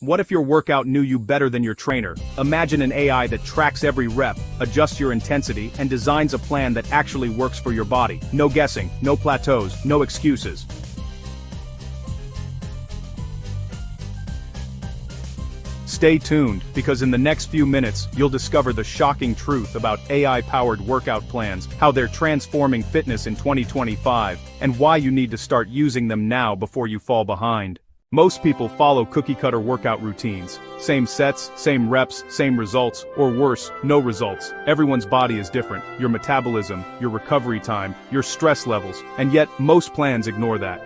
What if your workout knew you better than your trainer? Imagine an AI that tracks every rep, adjusts your intensity, and designs a plan that actually works for your body. No guessing, no plateaus, no excuses. Stay tuned, because in the next few minutes, you'll discover the shocking truth about AI-powered workout plans, how they're transforming fitness in 2025, and why you need to start using them now before you fall behind. Most people follow cookie-cutter workout routines. Same sets, same reps, same results, or worse, no results. Everyone's body is different. Your metabolism, your recovery time, your stress levels, and yet most plans ignore that.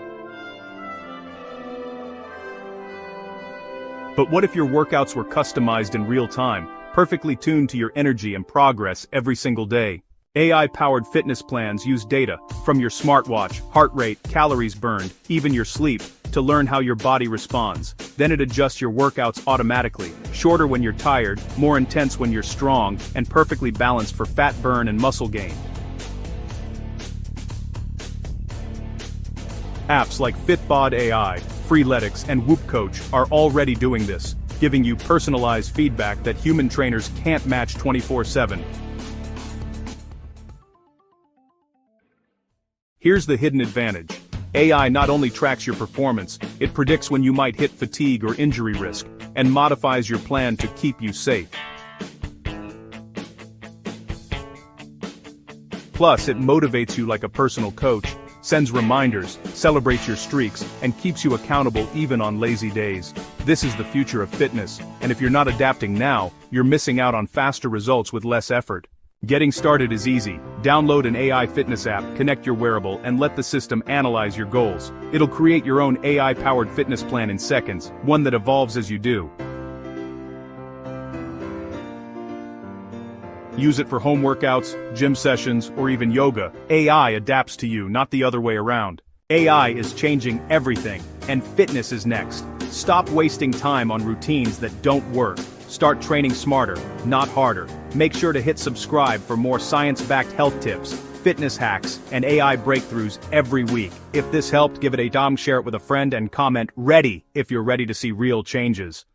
But what if your workouts were customized in real time, perfectly tuned to your energy and progress every single day? AI-powered fitness plans use data from your smartwatch, heart rate, calories burned, even your sleep, to learn how your body responds. Then it adjusts your workouts automatically, shorter when you're tired, more intense when you're strong, and perfectly balanced for fat burn and muscle gain. Apps like Fitbod AI, Freeletics, and Whoop Coach are already doing this, giving you personalized feedback that human trainers can't match 24/7. Here's the hidden advantage. AI not only tracks your performance, it predicts when you might hit fatigue or injury risk, and modifies your plan to keep you safe. Plus, it motivates you like a personal coach, sends reminders, celebrates your streaks, and keeps you accountable even on lazy days. This is the future of fitness, and if you're not adapting now, you're missing out on faster results with less effort. Getting started is easy. Download an AI fitness app, connect your wearable, and let the system analyze your goals. It'll create your own AI-powered fitness plan in seconds, one that evolves as you do. Use it for home workouts, gym sessions, or even yoga. AI adapts to you, not the other way around. AI is changing everything, and fitness is next. Stop wasting time on routines that don't work. Start training smarter, not harder. Make sure to hit subscribe for more science-backed health tips, fitness hacks, and AI breakthroughs every week. If this helped, give it a thumb, share it with a friend, and comment "ready" if you're ready to see real changes.